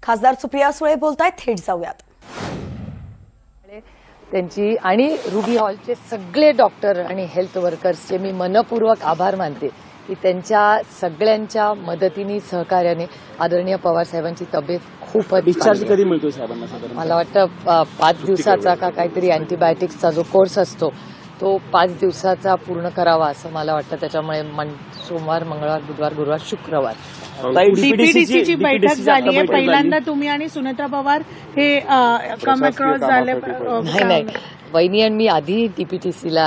खासदार सुप्रिया सुळे बोलतायत, थेट जाऊयात. त्यांची आणि रुबी हॉलचे सगळे डॉक्टर आणि हेल्थ वर्कर्सचे मी मनपूर्वक आभार मानते की त्यांच्या सगळ्यांच्या मदतीने सहकार्याने आदरणीय पवार साहेबांची तब्येत खूपच डिस्चार्ज कधी मिळतो साहेबांना साधारण? मला वाटतं 5 दिवसाचा का काहीतरी अँटीबायोटिक्सचा जो कोर्स असतो तो 5 दिवसाचा पूर्ण करावा असं मला वाटतं. त्याच्यामुळे सोमवार, मंगळवार, बुधवार, गुरुवार, शुक्रवार डीपीडीसीची बैठक झाली आहे. पहिल्यांदा तुम्ही आणि सुनेत्रा पवार हे कम अक्रॉस झाले. नाही, वहिनी आणि मी आधी डीपीटीसीला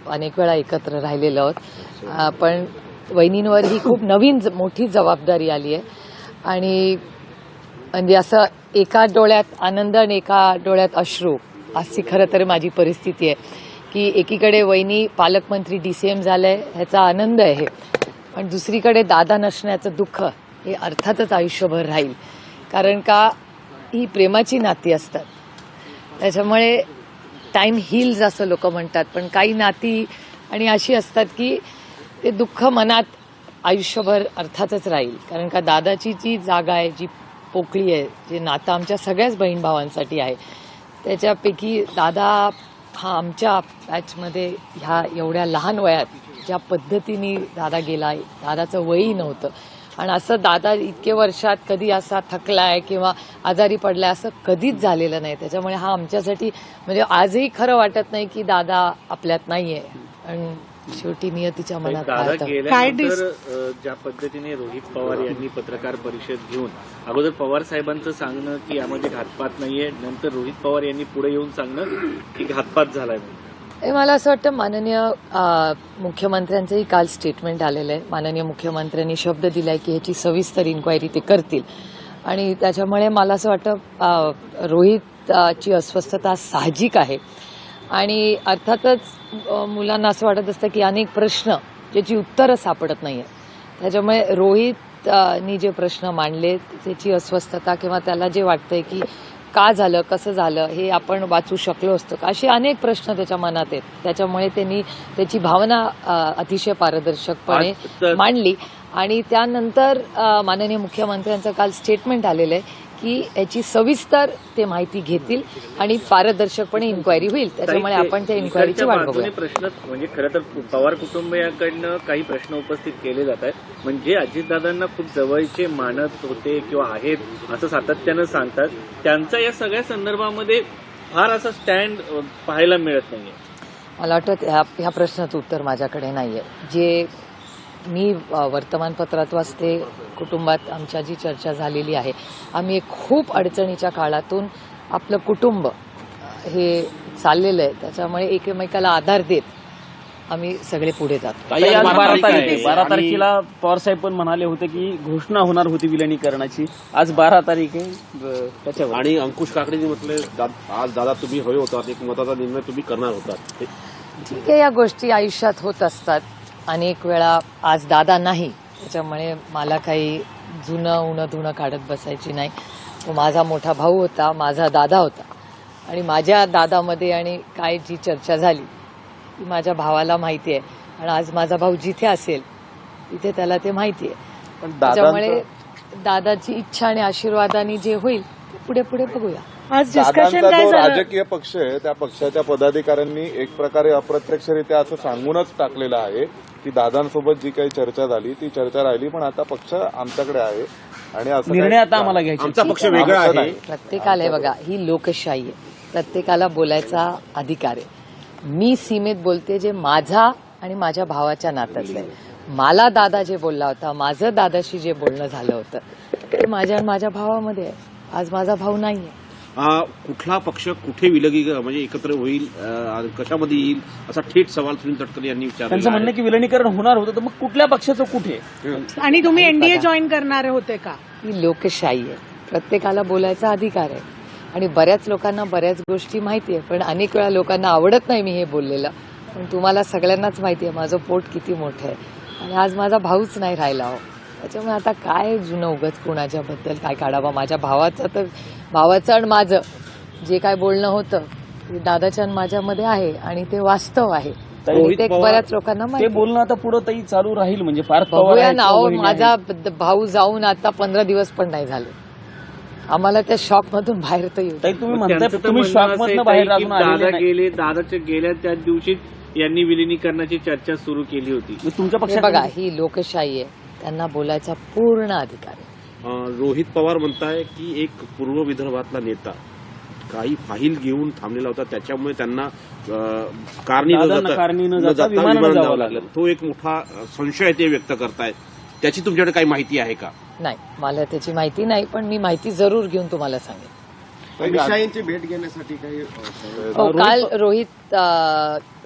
अनेक वेळा एकत्र राहिलेलो आहोत, पण वहिनींवर ही खूप नवीन मोठी जबाबदारी आली आहे आणि म्हणजे असं एका डोळ्यात आनंद आणि एका डोळ्यात अश्रू अशी खरं तर माझी परिस्थिती आहे की एकीकडे वहिनी पालकमंत्री DCM झालंय ह्याचा आनंद आहे, पण दुसरीकडे दादा नसण्याचं दुःख हे अर्थातच आयुष्यभर राहील. कारण का ही प्रेमाची नाती असतात, त्याच्यामुळे टाइम हील्स असं लोक म्हणतात, पण काही नाती आणि अशी असतात की ते दुःख मनात आयुष्यभर अर्थातच राहील. कारण का दादाची जी जागा आहे, जी पोकळी आहे, जे नातं आमच्या सगळ्याच बहीण भावांसाठी आहे, त्याच्यापैकी दादा हा आमच्या बॅचमध्ये ह्या एवढ्या लहान वयात ज्या पद्धतीने दादा गेला, दादाचं वयही नव्हतं आणि असं दादा इतके वर्षात कधी असा थकलाय किंवा आजारी पडलाय असं कधीच झालेलं नाही. त्याच्यामुळे हा आमच्यासाठी म्हणजे आजही खरं वाटत नाही की दादा आपल्यात नाहीये. आणि शेवटी नियतीच्या मनात काय ज्या पद्धतीने रोहित पवार यांनी पत्रकार परिषद घेऊन अगोदर पवार साहेबांचं सांगणं की यामध्ये घातपात नाहीये, नंतर रोहित पवार यांनी पुढे येऊन सांगणं की घातपात झालाय. मला असं वाटतं माननीय मुख्यमंत्र्यांचंही काल स्टेटमेंट आलेलं आहे. माननीय मुख्यमंत्र्यांनी शब्द दिलाय की ह्याची सविस्तर इन्क्वायरी ते करतील आणि त्याच्यामुळे मला असं वाटतं रोहितची अस्वस्थता साहजिक आहे आणि अर्थातच मुलांना असं वाटत असतं की अनेक प्रश्न ज्याची उत्तरं सापडत नाहीये, त्याच्यामुळे रोहितनी जे प्रश्न मांडले त्याची अस्वस्थता किंवा त्याला जे वाटतंय की का झालं, कसं झालं, हे आपण वाचू शकलो असतो का, असे अनेक प्रश्न त्याच्या मनात आहेत. त्याच्यामुळे त्यांनी त्याची भावना अतिशय पारदर्शकपणे मांडली आणि त्यानंतर माननीय मुख्यमंत्र्यांचं काल स्टेटमेंट आलेलं आहे की याची सविस्तर ते माहिती घेतील आणि पारदर्शकपणे इन्क्वायरी होईल. त्याच्यामुळे आपण त्या इन्क्वायरीची वाट बघूया. प्रश्न म्हणजे खरं तर पवार कुटुंबियांकडनं काही प्रश्न उपस्थित केले जात आहेत, म्हणजे अजितदादांना खूप जवळचे मानत होते किंवा आहेत असं सातत्यानं सांगतात, त्यांचा या सगळ्या संदर्भामध्ये फार असा स्टँड पाहायला मिळत नाहीये. मला वाटतं ह्या प्रश्नाचं उत्तर माझ्याकडे नाहीये. जे मी वर्तमानपत्रात वाचते, कुटुंबात आमच्या जी चर्चा झालेली आहे, आम्ही एक खूप अडचणीच्या काळातून आपलं कुटुंब हे चाललेलं आहे, त्याच्यामुळे एकमेकाला आधार देत आम्ही सगळे पुढे जातो. 12 तारखेला पवार साहेब पण म्हणाले होते की घोषणा होणार होती विलिनीकरणाची. आज 12 तारीख आहे त्याच्यावर. आणि अंकुश काकडेंनी म्हटलं आज दादा तुम्ही होय होतात, एक मताचा निर्णय तुम्ही करणार होतात. ठीक आहे, या गोष्टी आयुष्यात होत असतात. अनेक वेळा आज दादा नाही, त्याच्यामुळे मला काही जुनं उणं धुणं काढत बसायची नाही. तो माझा मोठा भाऊ होता, माझा दादा होता आणि माझ्या दादामध्ये आणि काय जी चर्चा झाली ती माझ्या भावाला माहिती आहे आणि आज माझा भाऊ जिथे असेल तिथे त्याला ते माहिती आहे. त्याच्यामुळे दादाची इच्छा आणि आशीर्वादाने जे होईल ते पुढे पुढे बघूया. आज डिस्कशन काय झालं? राजकीय पक्ष आहे, त्या पक्षाच्या पदाधिकाऱ्यांनी एक प्रकारे अप्रत्यक्षरित्या असं सांगूनच टाकलेलं आहे की दादांसोबत जी काही चर्चा झाली ती चर्चा राहिली, पण आता पक्ष आमच्याकडे आहे आणि असं निर्णय आता आम्हाला घ्यायचा. आमचा पक्ष वेगळा आहे. प्रत्येकाला बघा, ही लोकशाही आहे, प्रत्येकाला बोलायचा अधिकार आहे. मी सीमेत बोलते जे माझा आणि माझ्या भावाच्या नात्यातलं आहे. मला दादा जे बोलला होता, माझं दादाशी जे बोलणं झालं होतं ते माझ्या आणि माझ्या भावामध्ये आहे. आज माझा भाऊ नाहीये. कुठला पक्ष कुठे म्हणजे एकत्र होईल, कशामध्ये येईल असा थेट सवाल सुनील तटकरे यांनी विचारला. त्यांचं म्हणणं की विलिनीकरण होणार होतं, तर मग कुठल्या पक्षाचं कुठे? आणि तुम्ही NDA जॉईन करणारे होते का? ही लोकशाही आहे, प्रत्येकाला बोलायचा अधिकार आहे आणि बऱ्याच लोकांना बऱ्याच गोष्टी माहिती आहे, पण अनेक वेळा लोकांना आवडत नाही मी हे बोललेलं. पण तुम्हाला सगळ्यांनाच माहिती आहे माझं पोट किती मोठं आहे आणि आज माझा भाऊच नाही राहिला हो. त्याच्यामुळे आता काय जुनं उगाच कुणाच्याबद्दल काय काढावं. माझ्या भावाचं आणि माझं जे काय बोलणं होतं ते दादाच्या आणि माझ्यामध्ये आहे आणि ते वास्तव आहे. ते बऱ्याच लोकांना ते माहिती. बोलणं आता पुढे ताई चालू राहील म्हणजे फार बघूया ना. माझा भाऊ जाऊन आता 15 दिवस पण नाही झाले. आम्हाला त्या शॉकमधून बाहेर तर येऊ. ताई तुम्ही मग म्हणताय त्यांचं तर तुम्ही म्हणणं असं शॉकमधनं आहे बाहेर की अजून आलेले दादा नाही. गेले, दादाच्या गेल्या त्याच दिवशी यांनी विलिनीकरणाची चर्चा सुरू केली होती. मग तुमच्या हे पक्षात बघा, ही लोकशाही आहे, त्यांना बोलायचा पूर्ण अधिकार आहे. रोहित पवार म्हणताय की एक पूर्व विदर्भातला नेता काही फाईल घेऊन थांबलेला होता, त्याच्यामुळे त्यांना कारणी दादांना कारणी न जाता विमानानं जावं लागलं. तो एक मोठा संशय ते व्यक्त करतायत. त्याची तुमच्याकडे काही माहिती आहे का? नाही, मला त्याची माहिती नाही, पण मी माहिती जरूर घेऊन तुम्हाला सांगेन. अमित शहांची भेट घेण्यासाठी काही हो,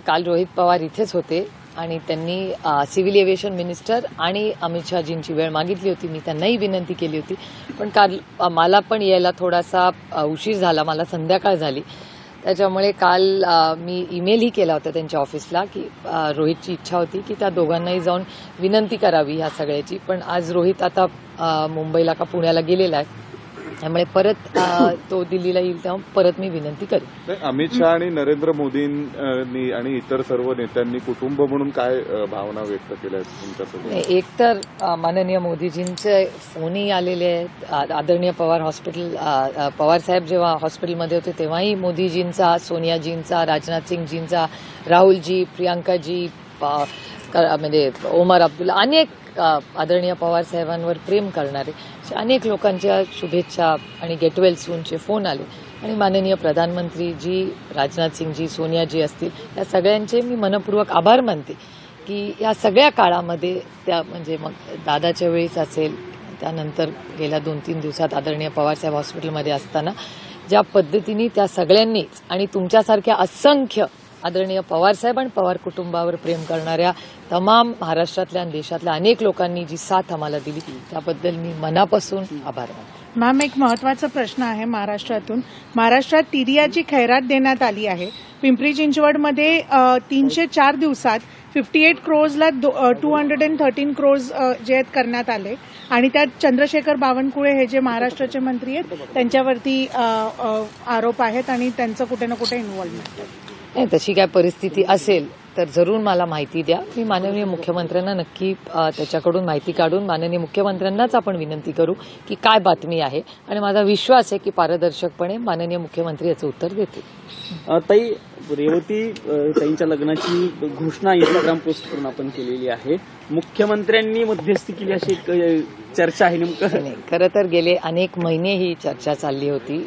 काल रोहित पवार इथेच होते आणि त्यांनी सिव्हिल एव्हिएशन मिनिस्टर आणि अमित शहाजींची वेळ मागितली होती. मी त्यांनाही विनंती केली होती, पण काल मला पण यायला थोडासा उशीर झाला, मला संध्याकाळ झाली. त्याच्यामुळे काल मी ईमेलही केला होता त्यांच्या ऑफिसला की रोहितची इच्छा होती की त्या दोघांनाही जाऊन विनंती करावी ह्या सगळ्याची. पण आज रोहित आता मुंबईला का पुण्याला गेलेला आहे, त्यामुळे परत तो दिल्लीला येईल तेव्हा परत मी विनंती करेन. अमित शहा आणि नरेंद्र मोदींनी आणि इतर सर्व नेत्यांनी कुटुंब म्हणून काय भावना व्यक्त केल्या आहेत तुमच्यासोबत? एक तर माननीय मोदीजींचे फोनही आलेले आहेत. आदरणीय पवार साहेब जेव्हा हॉस्पिटलमध्ये होते तेव्हाही मोदीजींचा, सोनियाजींचा, राजनाथ सिंगजींचा, राहुलजी, प्रियांकाजी, म्हणजे ओमर अब्दुल्ला, अनेक आदरणीय पवार साहेबांवर प्रेम करणारे अनेक लोकांच्या शुभेच्छा आणि गेट वेल सूनचे फोन आले. आणि माननीय प्रधानमंत्रीजी, राजनाथ सिंगजी, सोनियाजी असतील, या सगळ्यांचे मी मनपूर्वक आभार मानते की या सगळ्या काळामध्ये त्या, म्हणजे मग दादाच्या वेळीच असेल, त्यानंतर गेल्या 2-3 दिवसात आदरणीय पवारसाहेब हॉस्पिटलमध्ये असताना ज्या पद्धतीने त्या सगळ्यांनीच आणि तुमच्यासारख्या असंख्य आदरणीय पवारसाहेब आणि पवार कुटुंबावर प्रेम करणाऱ्या तमाम महाराष्ट्रातल्या आणि देशातल्या अनेक लोकांनी जी साथ आम्हाला दिली त्याबद्दल मी मनापासून आभार मानते. मॅम, एक महत्वाचा प्रश्न आहे महाराष्ट्रातून. महाराष्ट्रात तिरियाची खैरात देण्यात आली आहे. पिंपरी चिंचवडमध्ये 304 दिवसात 58 क्रोर्सला 213 क्रोर्स जे आहेत करण्यात आले आणि त्यात चंद्रशेखर बावनकुळे हे जे महाराष्ट्राचे मंत्री आहेत त्यांच्यावरती आरोप आहेत आणि त्यांचं कुठे ना कुठे इन्व्हॉल्वमेंट आहे. नाही, तशी काय परिस्थिती असेल तर जरूर मला माहिती द्या. मी माननीय मुख्यमंत्र्यांना नक्की त्याच्याकडून माहिती काढून माननीय मुख्यमंत्र्यांनाच आपण विनंती करू की काय बातमी आहे, आणि माझा विश्वास आहे की पारदर्शकपणे माननीय मुख्यमंत्री याचं उत्तर देतील. ताई, रेवती ताईंच्या लग्नाची घोषणा इंस्टाग्राम पोस्ट करून आपण केलेली आहे. मुख्यमंत्र्यांनी मध्यस्थी केली अशी एक चर्चा आहे. नेमकं नाही, खरं तर गेले अनेक महिने ही चर्चा चालली होती.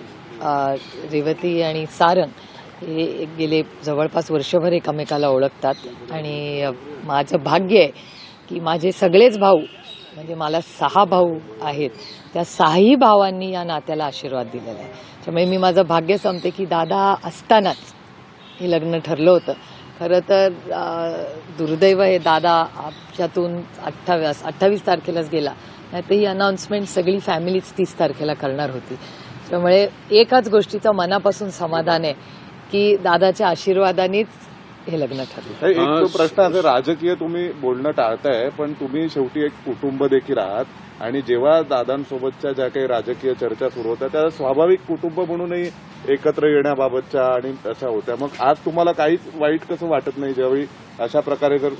रेवती आणि सारंग हे गेले जवळपास वर्षभर एकमेकाला ओळखतात आणि माझं भाग्य आहे की माझे सगळेच भाऊ, म्हणजे मला 6 भाऊ आहेत, त्या 6ही भावांनी या नात्याला आशीर्वाद दिलेला आहे. त्यामुळे मी माझं भाग्य समते की दादा असतानाच हे लग्न ठरलं होतं. खरं तर दुर्दैव हे दादा आमच्यातून 28 तारखेलाच गेला, नाही तर ही अनाउन्समेंट सगळी फॅमिलीच 30 तारखेला करणार होती. त्यामुळे एकाच गोष्टीचं मनापासून समाधान आहे की दादाच्या आशीर्वादानेच हे लग्न ठरलं. एक तो प्रश्न असा, राजकीय तुम्ही बोलणं टाळताय पण तुम्ही शेवटी एक कुटुंब देखील आहात आणि जेव्हा दादांसोबतच्या ज्या काही राजकीय चर्चा सुरू होत्या त्या स्वाभाविक कुटुंब म्हणूनही एकत्र येण्याबाबतच्या आणि तशा होत्या. मग आज तुम्हाला काहीच वाईट कसं वाटत नाही ज्यावेळी अशा प्रकारे जर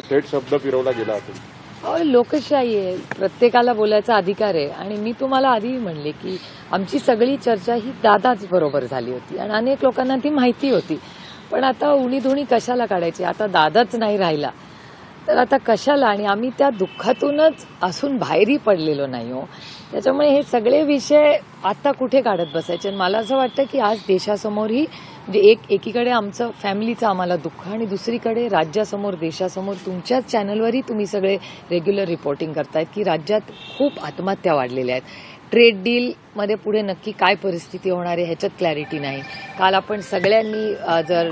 थेट शब्द फिरवला गेला असेल? लोकशाही आहे, प्रत्येकाला बोलायचा अधिकार आहे. आणि मी तुम्हाला आधीही म्हणले की आमची सगळी चर्चा ही दादाच बरोबर झाली होती आणि अनेक लोकांना ती माहिती होती. पण आता उणीधुणी कशाला काढायची? आता दादाच नाही राहिला तर आता कशाला? आणि आम्ही त्या दुःखातूनच असून बाहेरही पडलेलो नाही हो. त्याच्यामुळे हे सगळे विषय आता कुठे काढत बसायचे. आणि मला असं वाटतं की आज देशासमोरही, म्हणजे एकीकडे आमचं फॅमिलीचं आम्हाला दुःख आणि दुसरीकडे राज्यासमोर, देशासमोर तुमच्याच चॅनलवरही तुम्ही सगळे रेग्युलर रिपोर्टिंग करतायत की राज्यात खूप आत्महत्या वाढलेल्या आहेत. ट्रेड डीलमध्ये पुढे नक्की काय परिस्थिती होणार आहे ह्याच्यात क्लॅरिटी नाही. काल आपण सगळ्यांनी जर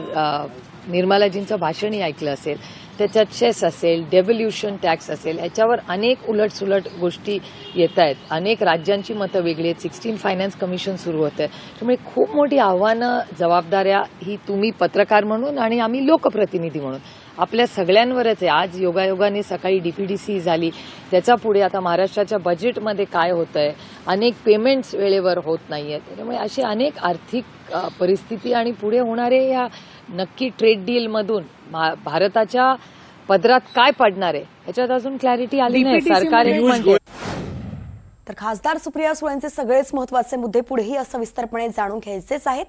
निर्मलाजींचं भाषणही ऐकलं असेल, त्याच्यात सेस असेल, डेव्होल्युशन टॅक्स असेल, याच्यावर अनेक उलटसुलट गोष्टी येत आहेत. अनेक राज्यांची मतं वेगळी आहेत. 16 फायनान्स कमिशन सुरू होतं आहे. त्यामुळे खूप मोठी आव्हानं, जबाबदाऱ्या ही तुम्ही पत्रकार म्हणून आणि आम्ही लोकप्रतिनिधी म्हणून आपल्या सगळ्यांवरच आहे. आज योगायोगाने सकाळी डीपीडीसी झाली, त्याच्या पुढे आता महाराष्ट्राच्या बजेटमध्ये काय होतंय, अनेक पेमेंट्स वेळेवर होत नाही आहेत. त्यामुळे अशी अनेक आर्थिक परिस्थिती आणि पुढे होणारे या नक्की ट्रेड डीलमधून भारताच्या पदरात काय पडणार आहे ह्याच्यात अजून क्लॅरिटी आली नाही. सरकार तर खासदार सुप्रिया सुळेंचे सगळेच महत्त्वाचे मुद्दे पुढेही सविस्तरपणे जाणून घ्यायचेच आहेत.